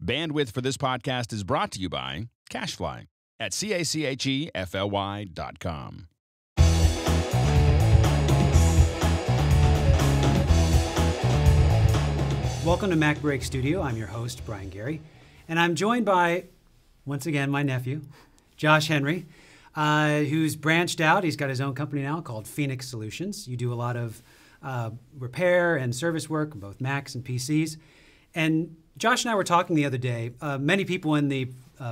Bandwidth for this podcast is brought to you by CacheFly at CACHEFLY.com. Welcome to Mac Break Studio. I'm your host, Brian Gary, and I'm joined by, once again, my nephew, Josh Henry, who's branched out. He's got his own company now called Phoenix Solutions. You do a lot of repair and service work on both Macs and PCs. And Josh and I were talking the other day. Many people in the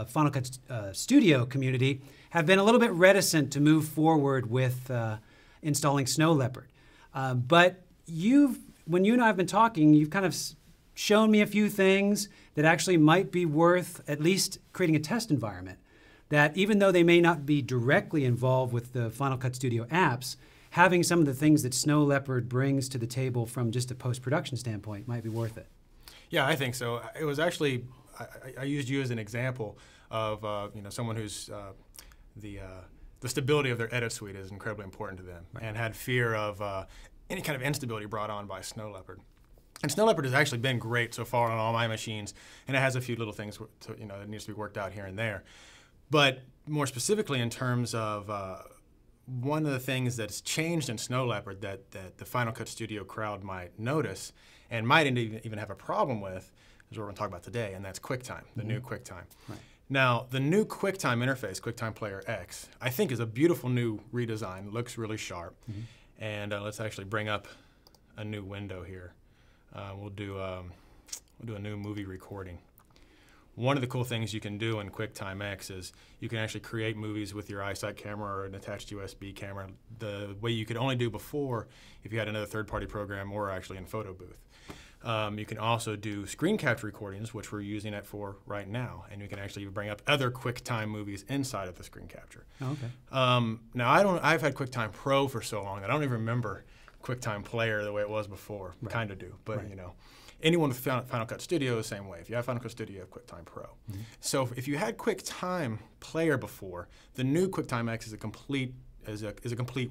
Final Cut Studio community have been a little bit reticent to move forward with installing Snow Leopard. But when you and I have been talking, you've kind of shown me a few things that actually might be worth at least creating a test environment. That even though they may not be directly involved with the Final Cut Studio apps, having some of the things that Snow Leopard brings to the table from just a post-production standpoint might be worth it. Yeah, I think so. It was actually, I used you as an example of someone who's the stability of their edit suite is incredibly important to them, right, and had fear of any kind of instability brought on by Snow Leopard. And Snow Leopard has actually been great so far on all my machines, and it has a few little things that needs to be worked out here and there. But more specifically in terms of one of the things that's changed in Snow Leopard that the Final Cut Studio crowd might notice and might even have a problem with is what we're going to talk about today, and that's QuickTime, the new QuickTime. Right. Now, the new QuickTime interface, QuickTime Player X, I think is a beautiful new redesign. It looks really sharp. Mm-hmm. And let's actually bring up a new window here. We'll do a new movie recording. One of the cool things you can do in QuickTime X is you can actually create movies with your iSight camera or an attached USB camera the way you could only do before if you had another third-party program or actually in Photo Booth. You can also do screen capture recordings, which we're using it for right now, and you can actually bring up other QuickTime movies inside of the screen capture. Oh, okay. Now I've had QuickTime Pro for so long, I don't even remember QuickTime Player the way it was before. Right. Kind of do, but right. Anyone with Final Cut Studio the same way. If you have Final Cut Studio, you have QuickTime Pro. Mm-hmm. So if you had QuickTime Player before, the new QuickTime X is a complete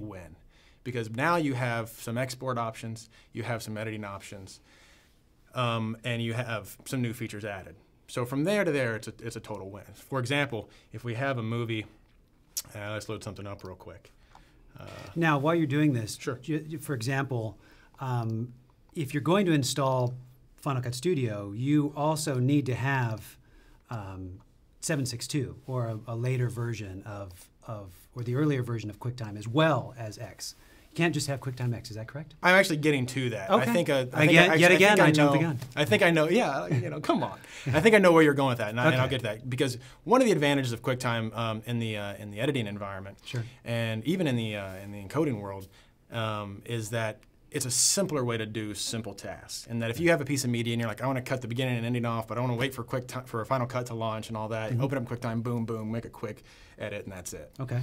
win, because now you have some export options, you have some editing options, and you have some new features added. So from there to there, it's a total win. For example, if we have a movie, let's load something up real quick. Now, while you're doing this, sure. For example, if you're going to install Final Cut Studio, you also need to have 762 or a later version or the earlier version of QuickTime as well as X. You can't just have QuickTime X, is that correct? I'm actually getting to that. Okay. I think I jumped the gun. I think I know, yeah, come on. I think I know where you're going with that, and I'll get to that. Because one of the advantages of QuickTime in the editing environment, sure, and even in the encoding world, is that it's a simpler way to do simple tasks. And that if you have a piece of media and you're like, I want to cut the beginning and ending off, but I want to wait for for a Final Cut to launch and all that, mm-hmm, open up QuickTime, boom, boom, make a quick edit, and that's it. Okay.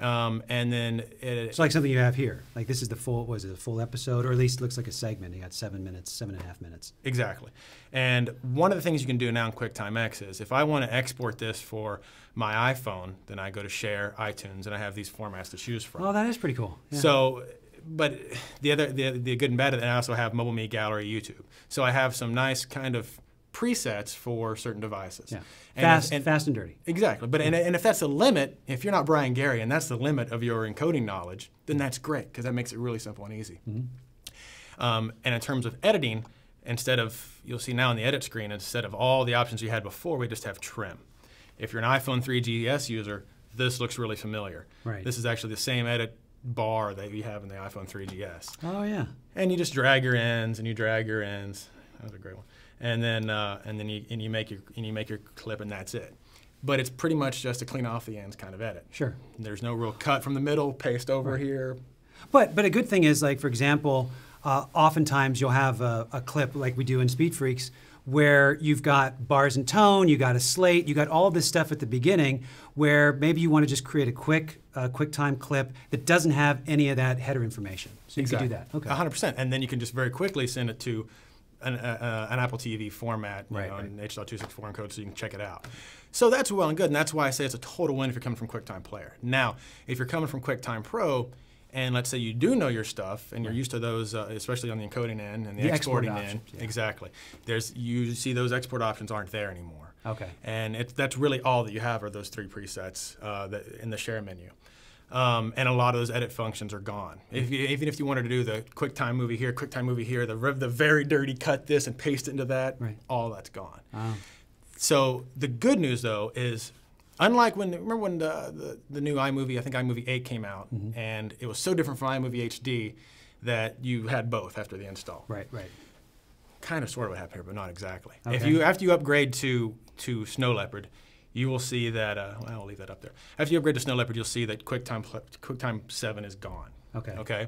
And then it's like something you have here. Like this is the full, a full episode, or at least it looks like a segment. You got 7 minutes, 7.5 minutes. Exactly. And one of the things you can do now in QuickTime X is if I want to export this for my iPhone, then I go to Share, iTunes, and I have these formats to choose from. Oh, that is pretty cool. Yeah. So, but the good and bad of it, I also have Mobile Me, Gallery, YouTube. So I have some nice kind of presets for certain devices. Yeah. Fast and dirty. Exactly. But and if that's the limit, if you're not Brian Gary and that's the limit of your encoding knowledge, then that's great because that makes it really simple and easy. Mm-hmm. And in terms of editing, you'll see now on the edit screen, instead of all the options you had before, we just have trim. If you're an iPhone 3GS user, this looks really familiar. Right. This is actually the same edit bar that you have in the iPhone 3GS. Oh yeah. And you just drag your ends and you drag your ends. That was a great one. And then you make your clip, and that's it. But it's pretty much just a clean off the ends kind of edit. Sure. There's no real cut from the middle, paste over here. But a good thing is, like for example, oftentimes you'll have a clip like we do in Speed Freaks where you've got bars and tone, you got a slate, you got all this stuff at the beginning where maybe you want to just create a quick QuickTime clip that doesn't have any of that header information. So you can do that. Okay. 100%. And then you can just very quickly send it to an Apple TV format, in H.264 encode, so you can check it out. So that's well and good, and that's why I say it's a total win if you're coming from QuickTime Player. Now, if you're coming from QuickTime Pro, And let's say you do know your stuff, and you're used to those, especially on the encoding end and the exporting end. Yeah. Exactly. You see those export options aren't there anymore. Okay. And that's really all that you have are those 3 presets in the share menu. And a lot of those edit functions are gone. Even if you wanted to do the QuickTime movie here, the very dirty cut this and paste it into that, all that's gone. Wow. So the good news, though, is unlike remember when the new iMovie, I think iMovie 8 came out, and it was so different from iMovie HD that you had both after the install. Right. Kind of sort of what happened here, but not exactly. Okay. After you upgrade to Snow Leopard, you will see that, I'll leave that up there. After you upgrade to Snow Leopard, you'll see that QuickTime 7 is gone. Okay?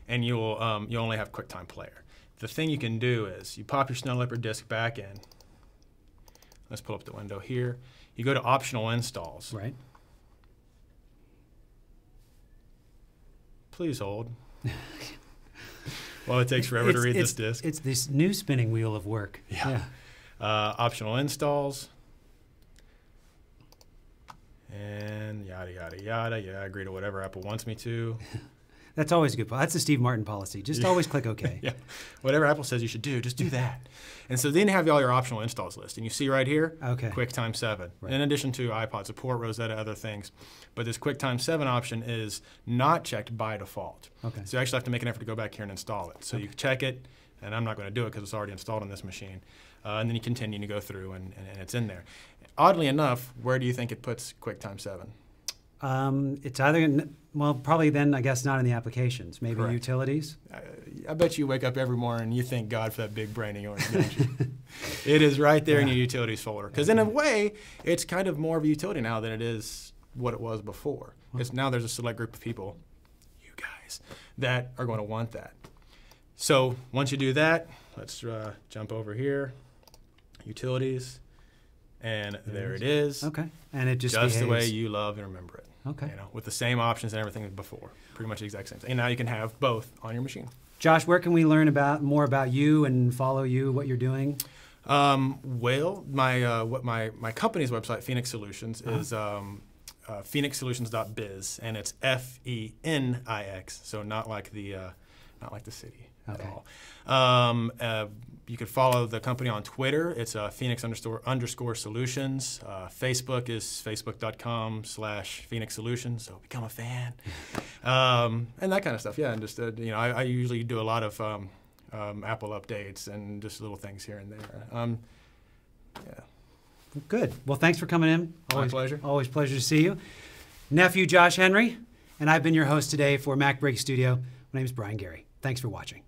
And you'll only have QuickTime Player. The thing you can do is you pop your Snow Leopard disk back in. Let's pull up the window here. You go to Optional Installs. Right. Please hold. Well, it takes forever to read this disk. It's this new spinning wheel of work. Yeah. Optional Installs. And yada, yada, yada. Yeah, I agree to whatever Apple wants me to. That's always a good. That's the Steve Martin policy. Just always click OK. Yeah. Whatever Apple says you should do, just do that. And so then you have all your optional installs list. And you see right here, QuickTime 7. Right. In addition to iPod support, Rosetta, other things. But this QuickTime 7 option is not checked by default. Okay. So you actually have to make an effort to go back here and install it. So you check it, and I'm not going to do it because it's already installed on this machine. And then you continue to go through, and it's in there. Oddly enough, where do you think it puts QuickTime 7? It's either, probably then, I guess, not in the applications. Maybe Correct. Utilities? I bet you wake up every morning and you thank God for that big brain of yours, don't you? It is right there in your utilities folder. Because in a way, it's kind of more of a utility now than it is what it was before. Because now there's a select group of people, you guys, that are going to want that. So once you do that, let's jump over here, Utilities. And there it is. Okay. And it just the way you love and remember it. Okay. With the same options and everything as before. Pretty much the exact same thing. And now you can have both on your machine. Josh, where can we learn more about you and follow you, what you're doing? Well, my company's website, Phoenix Solutions, is phoenixsolutions.biz, and it's F-E-N-I-X, so not like the city at all. You could follow the company on Twitter. It's Phoenix_solutions. Facebook is facebook.com/Phoenix Solutions. So become a fan, and that kind of stuff. Yeah, and just I usually do a lot of Apple updates and just little things here and there. Yeah. Good. Well, thanks for coming in. My pleasure. Always pleasure to see you, nephew Josh Henry, and I've been your host today for MacBreak Studio. My name is Brian Gary. Thanks for watching.